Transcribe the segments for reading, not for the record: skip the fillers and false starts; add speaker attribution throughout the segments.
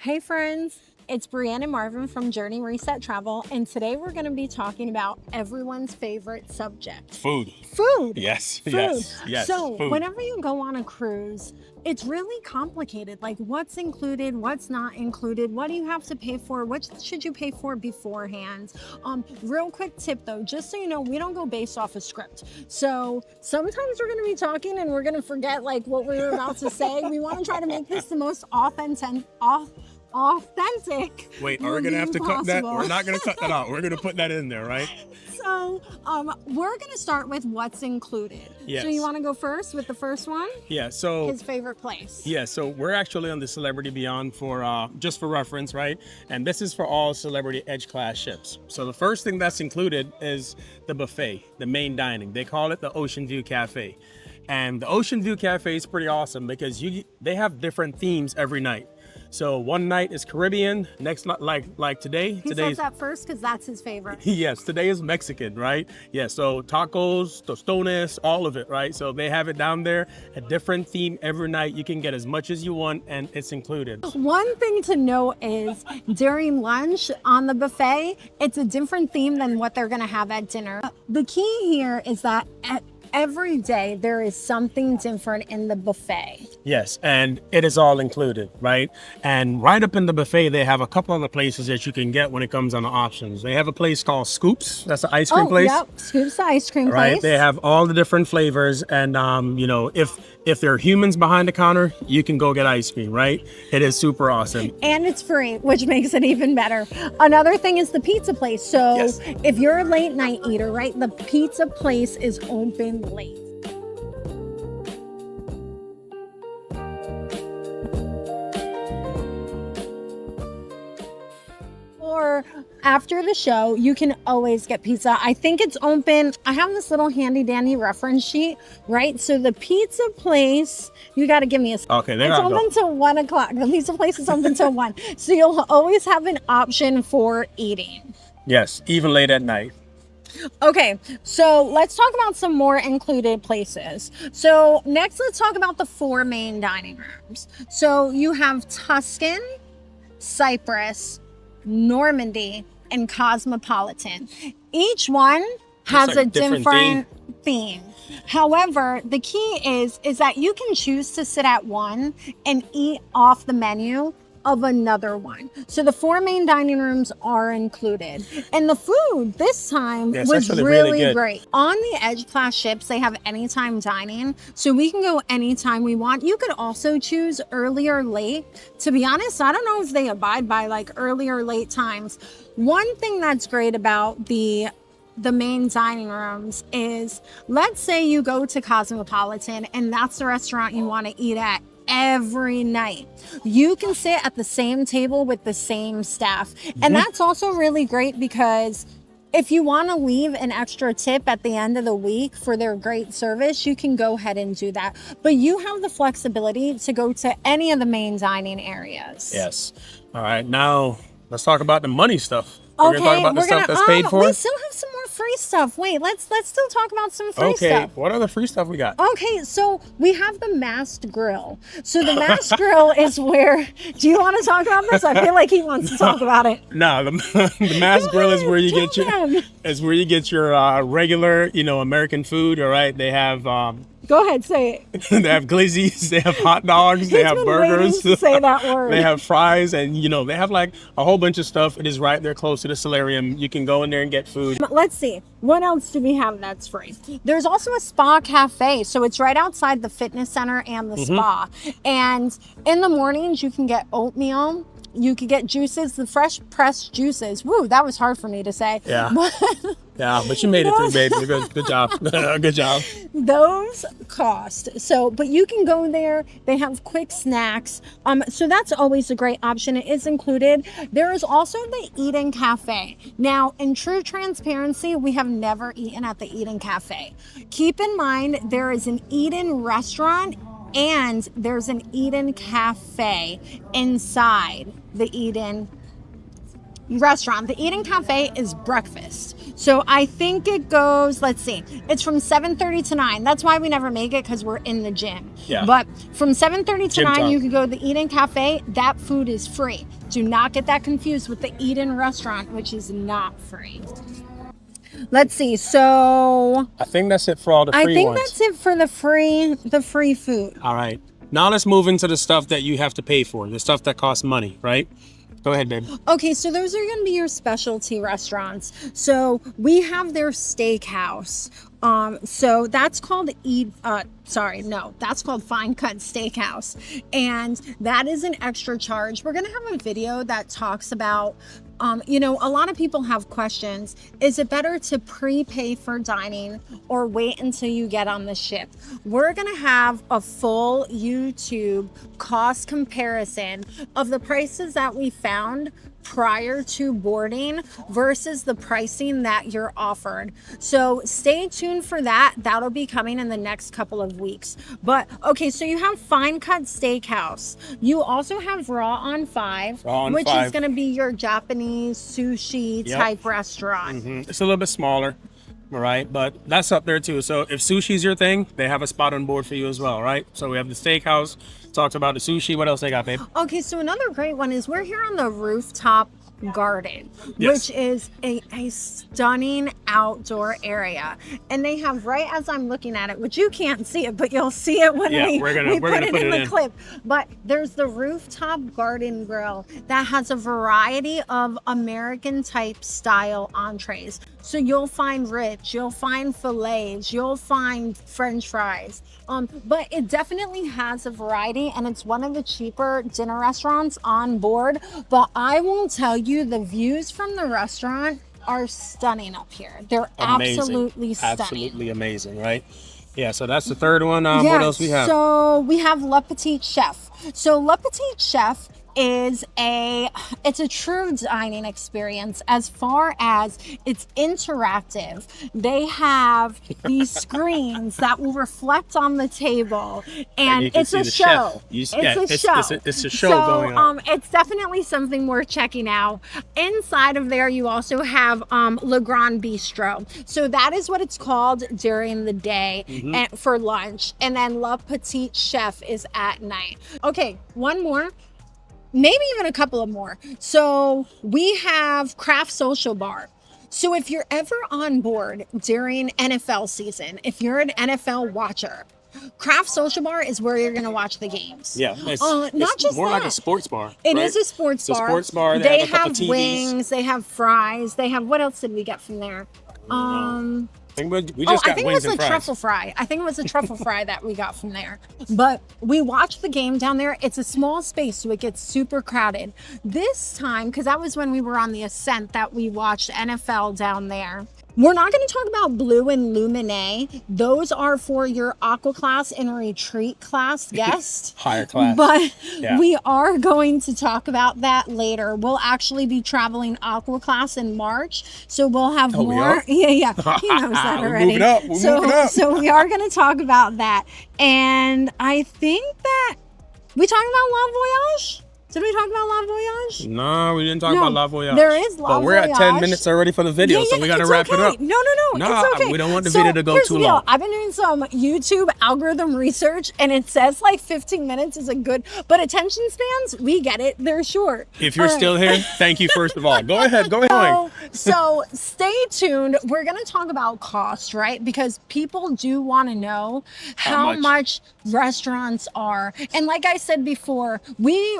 Speaker 1: Hey friends, it's Brianne and Marvin from Journey Reset Travel, and today we're going to be talking about everyone's favorite subject.
Speaker 2: Food.
Speaker 1: Food.
Speaker 2: Yes,
Speaker 1: Food.
Speaker 2: yes.
Speaker 1: So
Speaker 2: Food.
Speaker 1: whenever you go on a cruise, it's really complicated. Like what's included, what's not included, what do you have to pay for, what should you pay for beforehand? Real quick tip though, just so you know, we don't go based off a script. So sometimes we're going to be talking and we're going to forget like what we were about to say. We want to try to make this the most authentic.
Speaker 2: Wait, are we gonna have to cut that? We're not gonna cut that out. We're gonna put that in there, right?
Speaker 1: So we're gonna start with what's included.
Speaker 2: Yes.
Speaker 1: So you want to go first with the first one?
Speaker 2: Yeah. So
Speaker 1: His favorite place.
Speaker 2: yeah. So we're actually on the Celebrity Beyond for just for reference, right? And this is for all Celebrity Edge class ships. So the first thing that's included is the buffet, the main dining. They call it the Ocean View Cafe, and the Ocean View Cafe is pretty awesome because they have different themes every night. So one night is Caribbean, next like today.
Speaker 1: He says that first because that's his favorite.
Speaker 2: Yes, today is Mexican, right? Yeah, so tacos, tostones, all of it, right? So they have it down there, a different theme every night. You can get as much as you want and it's included.
Speaker 1: One thing to know is during lunch on the buffet, it's a different theme than what they're gonna have at dinner. The key here is that every day there is something different in the buffet.
Speaker 2: Yes, and it is all included, right? And right up in the buffet, they have a couple other places that you can get when it comes on the options. They have a place called Scoops. That's an ice cream place.
Speaker 1: Yep, Scoops the ice cream
Speaker 2: right?
Speaker 1: place.
Speaker 2: They have all the different flavors, and if there are humans behind the counter, you can go get ice cream, right? It is super awesome.
Speaker 1: And it's free, which makes it even better. Another thing is the pizza place. So
Speaker 2: Yes.
Speaker 1: if you're a late night eater, right, the pizza place is open late. Or after the show, you can always get pizza. I think it's open. I have this little handy dandy reference sheet, right? So the pizza place, you got to give me a
Speaker 2: Okay, there
Speaker 1: it's
Speaker 2: I go.
Speaker 1: open till 1 o'clock. The pizza place is open till 1. So you'll always have an option for eating.
Speaker 2: Yes, even late at night.
Speaker 1: Okay, so let's talk about some more included places. So next, let's talk about the 4 main dining rooms. So you have Tuscan, Cyprus, Normandy, and Cosmopolitan. Each one has
Speaker 2: like
Speaker 1: a
Speaker 2: different
Speaker 1: different theme. However, the key is that you can choose to sit at one and eat off the menu of another one. So the 4 main dining rooms are included. And the food this time
Speaker 2: Yeah, it's
Speaker 1: was
Speaker 2: actually
Speaker 1: really
Speaker 2: good.
Speaker 1: great. On the Edge class ships, they have anytime dining. So we can go anytime we want. You could also choose early or late. To be honest, I don't know if they abide by like early or late times. One thing that's great about the main dining rooms is, let's say you go to Cosmopolitan and that's the restaurant you want to eat at every night. You can sit at the same table with the same staff. And that's also really great because if you want to leave an extra tip at the end of the week for their great service, you can go ahead and do that. But you have the flexibility to go to any of the main dining areas.
Speaker 2: Yes. All right, now let's talk about the money stuff. We're
Speaker 1: Okay,
Speaker 2: gonna talk about the stuff that's paid for.
Speaker 1: we still have some more free stuff. Wait, let's still talk about some free
Speaker 2: Okay,
Speaker 1: stuff.
Speaker 2: what other free stuff we got?
Speaker 1: Okay, so we have the masked grill. So the masked grill is where, do you want to talk about this? I feel like he wants to talk about it.
Speaker 2: No, the mass grill is where you get your regular, American food. All right, they have
Speaker 1: Go ahead, say it.
Speaker 2: they have glizzies, they have hot dogs, they
Speaker 1: He's
Speaker 2: have
Speaker 1: been
Speaker 2: burgers,
Speaker 1: waiting to say that word.
Speaker 2: they have fries, and they have like a whole bunch of stuff. It is right there close to the solarium. You can go in there and get food.
Speaker 1: Let's see. What else do we have that's free? There's also a spa cafe. So it's right outside the fitness center and the spa. And in the mornings, you can get oatmeal. You could get juices, the fresh pressed juices. Woo, that was hard for me to say.
Speaker 2: Yeah. Yeah, but you made it through, baby. Good job. Good job.
Speaker 1: Those cost. So, but you can go there. They have quick snacks. So that's always a great option. It is included. There is also the Eden Cafe. Now, in true transparency, we have never eaten at the Eden Cafe. Keep in mind, there is an Eden restaurant and there's an Eden Cafe inside the Eden restaurant. The Eden Cafe is breakfast. So I think it goes, let's see, it's from 7:30 to 9. That's why we never make it, because we're in the gym.
Speaker 2: Yeah.
Speaker 1: But from 7:30 to
Speaker 2: Gym
Speaker 1: 9,
Speaker 2: time.
Speaker 1: you can go to the Eden Cafe. That food is free. Do not get that confused with the Eden restaurant, which is not free. Let's see. So
Speaker 2: I think that's it for all the free
Speaker 1: I think
Speaker 2: ones.
Speaker 1: that's it for the free food.
Speaker 2: All right. Now let's move into the stuff that you have to pay for, the stuff that costs money, right? Go ahead, babe.
Speaker 1: Okay, so those are going to be your specialty restaurants. So we have their steakhouse. So that's called that's called Fine Cut Steakhouse, and that is an extra charge. We're going to have a video that talks about, a lot of people have questions. Is it better to prepay for dining or wait until you get on the ship? We're going to have a full YouTube cost comparison of the prices that we found prior to boarding versus the pricing that you're offered. So stay tuned for that. That'll be coming in the next couple of weeks. But okay, so you have Fine Cut Steakhouse. You also have Raw on 5, which is going to be your Japanese sushi type restaurant.
Speaker 2: It's a little bit smaller, all right? But that's up there too. So if sushi's your thing, they have a spot on board for you as well, right? So we have the steakhouse, talked about the sushi. What else they got, babe?
Speaker 1: Okay, so another great one is we're here on the rooftop garden,
Speaker 2: Yes.
Speaker 1: which is a stunning outdoor area. And they have, right as I'm looking at it, which you can't see it, but you'll see it when we put it in the clip. But there's the rooftop garden grill that has a variety of American type style entrees. So you'll find rich, you'll find fillets, you'll find French fries. But it definitely has a variety, and it's one of the cheaper dinner restaurants on board. But I will tell you, the views from the restaurant are stunning up here. They're
Speaker 2: Amazing.
Speaker 1: absolutely stunning.
Speaker 2: Absolutely amazing, right? Yeah, so that's the third one. What else we have?
Speaker 1: So we have Le Petit Chef. So Le Petit Chef is it's a true dining experience as far as it's interactive. They have these screens that will reflect on the table, and it's a show. It's
Speaker 2: a show going on.
Speaker 1: It's definitely something worth checking out. Inside of there, you also have Le Grand Bistro. So that is what it's called during the day and for lunch, and then Le Petit Chef is at night. Okay, one more. Maybe even a couple of more. So we have Craft Social Bar. So if you're ever on board during NFL season, if you're an NFL watcher, Craft Social Bar is where you're going to watch the games.
Speaker 2: Yeah,
Speaker 1: not
Speaker 2: it's
Speaker 1: just
Speaker 2: more
Speaker 1: that.
Speaker 2: like a sports bar.
Speaker 1: It
Speaker 2: right?
Speaker 1: is a sports bar.
Speaker 2: It's a sports bar.
Speaker 1: They
Speaker 2: have a couple
Speaker 1: have
Speaker 2: TVs.
Speaker 1: wings. They have fries. They have, what else did we get from there?
Speaker 2: I think we just got
Speaker 1: it
Speaker 2: wings
Speaker 1: was
Speaker 2: and
Speaker 1: a
Speaker 2: fries.
Speaker 1: truffle fry. I think it was a truffle fry that we got from there. But we watched the game down there. It's a small space, so it gets super crowded. This time, because that was when we were on the Ascent that we watched NFL down there. We're not going to talk about Blue and Luminé. Those are for your aqua class and retreat class guests.
Speaker 2: Higher class.
Speaker 1: But
Speaker 2: Yeah.
Speaker 1: we are going to talk about that later. We'll actually be traveling aqua class in March. So we'll have
Speaker 2: we
Speaker 1: more.
Speaker 2: are?
Speaker 1: Yeah. He knows that
Speaker 2: We're
Speaker 1: already.
Speaker 2: moving up. We're moving up.
Speaker 1: So we are going to talk about that. And I think that we talked about La Voyage. Did we talk about La Voyage?
Speaker 2: No, we didn't talk
Speaker 1: No,
Speaker 2: about La Voyage.
Speaker 1: there is La
Speaker 2: But we're at 10
Speaker 1: Voyage.
Speaker 2: minutes already for the video, so we got to
Speaker 1: it's
Speaker 2: wrap
Speaker 1: okay.
Speaker 2: it up.
Speaker 1: No,
Speaker 2: Nah,
Speaker 1: it's okay.
Speaker 2: we don't want the
Speaker 1: So,
Speaker 2: video to go
Speaker 1: here's
Speaker 2: too
Speaker 1: the deal.
Speaker 2: long.
Speaker 1: I've been doing some YouTube algorithm research, and it says like 15 minutes is a good, but attention spans, we get it. They're short.
Speaker 2: If you're
Speaker 1: All right.
Speaker 2: still here, thank you first of all. Go ahead.
Speaker 1: So stay tuned. We're going to talk about cost, right? Because people do want to know how much restaurants are. And like I said before, we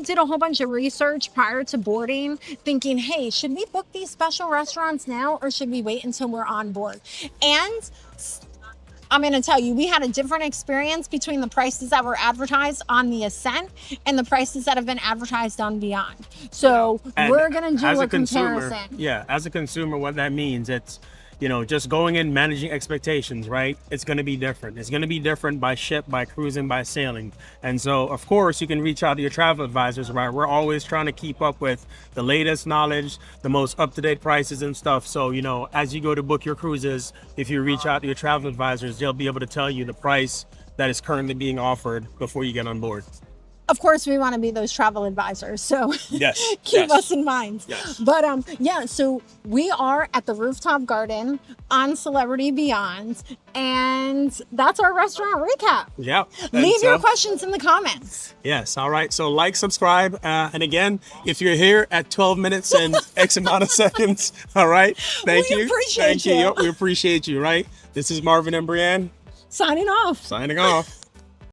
Speaker 1: did a whole bunch of research prior to boarding, thinking, hey, should we book these special restaurants now, or should we wait until we're on board? And I'm going to tell you, we had a different experience between the prices that were advertised on the Ascent and the prices that have been advertised on Beyond. So we're going to do a comparison.
Speaker 2: Yeah, as a consumer, what that means, it's, just going in, managing expectations, right? It's going to be different. It's going to be different by ship, by cruising, by sailing. And so, of course, you can reach out to your travel advisors, right? We're always trying to keep up with the latest knowledge, the most up-to-date prices and stuff. So, as you go to book your cruises, if you reach out to your travel advisors, they'll be able to tell you the price that is currently being offered before you get on board.
Speaker 1: of course, we want to be those travel advisors. So
Speaker 2: Yes.
Speaker 1: keep
Speaker 2: yes.
Speaker 1: us in mind.
Speaker 2: Yes.
Speaker 1: But yeah, so we are at the rooftop garden on Celebrity Beyond, and that's our restaurant recap.
Speaker 2: Yeah.
Speaker 1: Leave your questions in the comments.
Speaker 2: Yes. All right. So like, subscribe. And again, if you're here at 12 minutes and X amount of seconds, all right. Thank
Speaker 1: We
Speaker 2: you.
Speaker 1: appreciate
Speaker 2: Thank you.
Speaker 1: you.
Speaker 2: We appreciate you. Right. This is Marvin and Brianne
Speaker 1: Signing off.
Speaker 2: signing off.